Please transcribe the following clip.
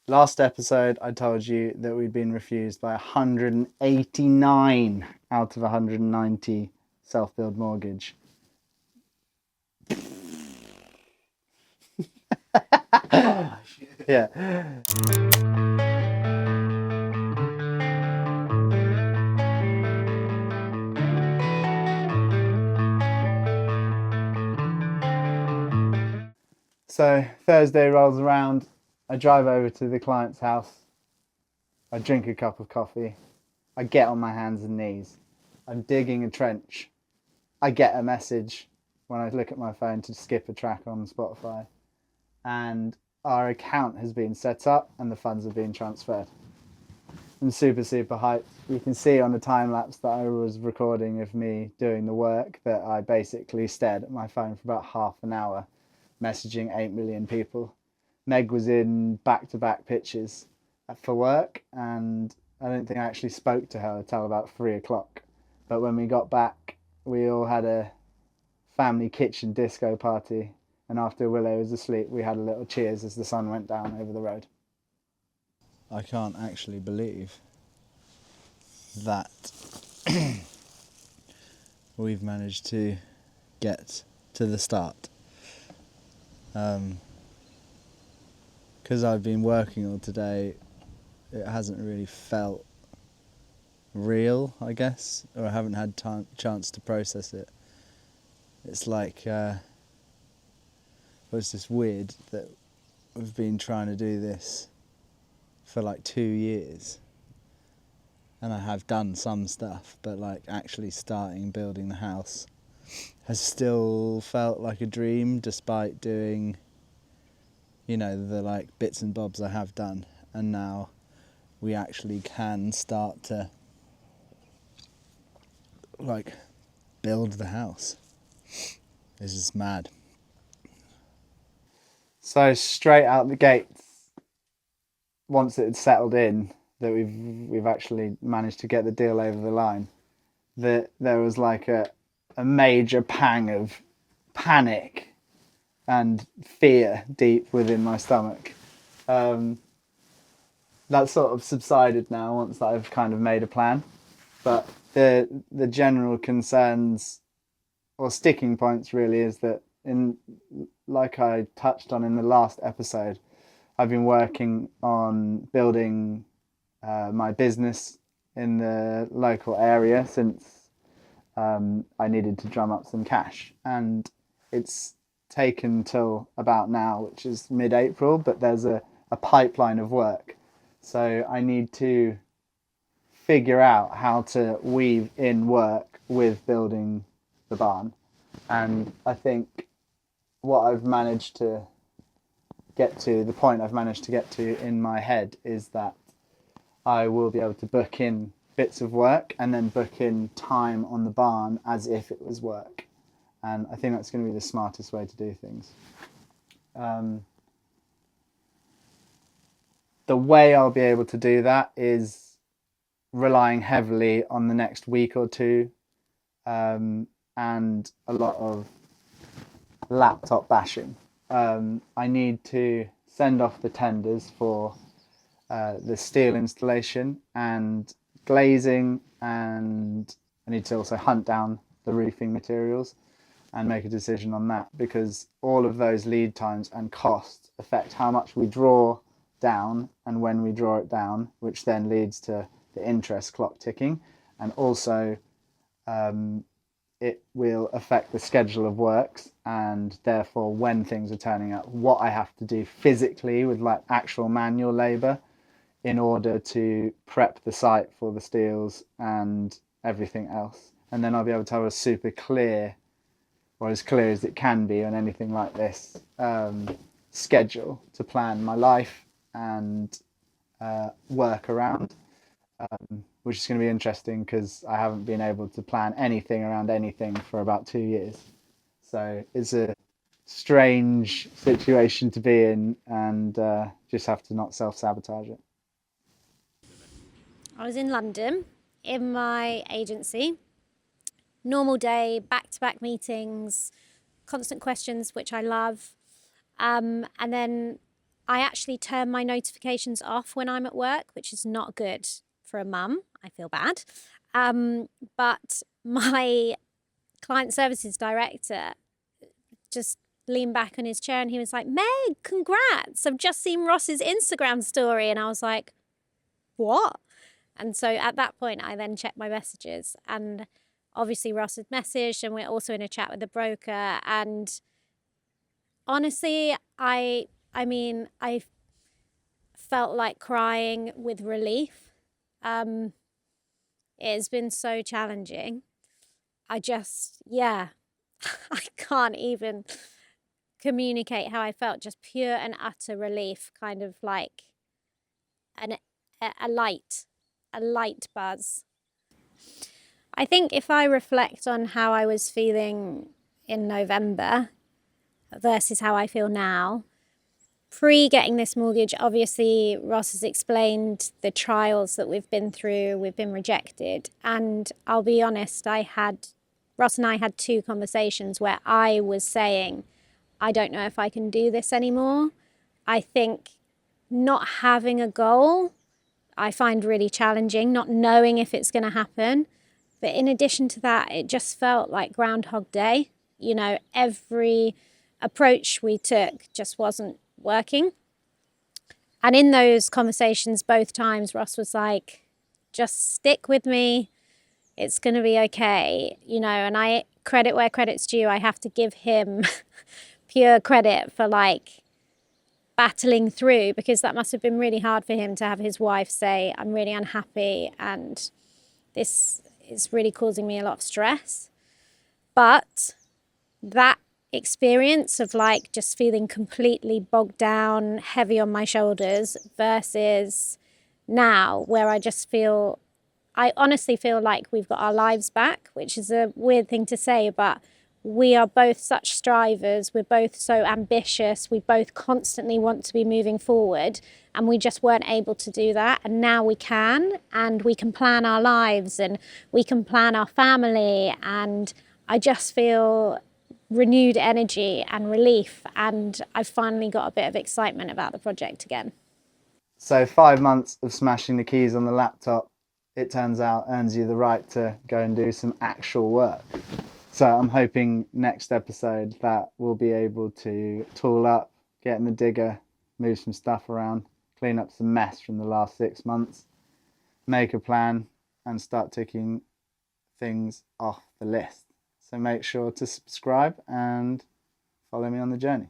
Last episode, I told you that we'd been refused by 189 out of 190 self-build mortgage. Yeah. So Thursday rolls around. I drive over to the client's house. I drink a cup of coffee. I get on my hands and knees. I'm digging a trench. I get a message when I look at my phone to skip a track on Spotify. And our account has been set up and the funds have been transferred. I'm super, super hyped. You can see on the time lapse that I was recording of me doing the work that I basically stared at my phone for about half an hour, messaging 8 million people. Meg was in back-to-back pitches for work, and I don't think I actually spoke to her until about 3 o'clock. But when we got back, we all had a family kitchen disco party, and after Willow was asleep, we had a little cheers as the sun went down over the road. I can't actually believe that we've managed to get to the start. Because I've been working all today, it hasn't really felt real, I guess, or I haven't had chance to process it. It's like, it's just weird that we've been trying to do this for like 2 years, and I have done some stuff, but like actually starting building the house has still felt like a dream, despite doing, you know, the like bits and bobs I have done. And now we actually can start to like build the house. This is mad. So straight out the gates, once it had settled in that we've actually managed to get the deal over the line, that there was like a major pang of panic and fear deep within my stomach. That sort of subsided now once I've kind of made a plan. But the general concerns or sticking points really is that, in like I touched on in the last episode, I've been working on building my business in the local area since I needed to drum up some cash, and it's taken till about now, which is mid-April, but there's a pipeline of work. So I need to figure out how to weave in work with building the barn. And I think what I've managed to get to, the point I've managed to get to in my head, is that I will be able to book in bits of work and then book in time on the barn as if it was work. And I think that's going to be the smartest way to do things. The way I'll be able to do that is relying heavily on the next week or two, and a lot of laptop bashing. I need to send off the tenders for the steel installation and glazing, and I need to also hunt down the roofing materials and make a decision on that, because all of those lead times and costs affect how much we draw down and when we draw it down, which then leads to the interest clock ticking, and also it will affect the schedule of works, and therefore when things are turning up, what I have to do physically with like actual manual labour in order to prep the site for the steels and everything else. And then I'll be able to have a super clear, or as clear as it can be on anything like this, schedule to plan my life and work around, which is going to be interesting because I haven't been able to plan anything around anything for about 2 years. So it's a strange situation to be in, and just have to not self-sabotage it. I was in London in my agency. Normal day, back-to-back meetings, constant questions, which I love. And then I actually turn my notifications off when I'm at work, which is not good for a mum. I feel bad. But my client services director just leaned back on his chair and he was like, Meg, congrats. I've just seen Ross's Instagram story. And I was like, what? And so at that point, I then checked my messages, and obviously Ross had messaged, and we're also in a chat with the broker. And honestly, I felt like crying with relief. It has been so challenging. I can't even communicate how I felt. Just pure and utter relief, kind of like an a light buzz. I think if I reflect on how I was feeling in November versus how I feel now, pre getting this mortgage, obviously Ross has explained the trials that we've been through. We've been rejected. And I'll be honest, Ross and I had 2 conversations where I was saying, I don't know if I can do this anymore. I think not having a goal, I find really challenging, not knowing if it's going to happen. But in addition to that, it just felt like Groundhog Day. You know, every approach we took just wasn't working. And in those conversations, both times, Ross was like, just stick with me. It's going to be okay. You know, and I credit where credit's due. I have to give him pure credit for like battling through, because that must have been really hard for him to have his wife say, I'm really unhappy and this is really causing me a lot of stress. But that experience of like just feeling completely bogged down, heavy on my shoulders, versus now where I honestly feel like we've got our lives back, which is a weird thing to say, but we are both such strivers. We're both so ambitious. We both constantly want to be moving forward, and we just weren't able to do that. And now we can, and we can plan our lives and we can plan our family. And I just feel renewed energy and relief. And I've finally got a bit of excitement about the project again. So 5 months of smashing the keys on the laptop, it turns out, earns you the right to go and do some actual work. So I'm hoping next episode that we'll be able to tool up, get in the digger, move some stuff around, clean up some mess from the last 6 months, make a plan, and start ticking things off the list. So make sure to subscribe and follow me on the journey.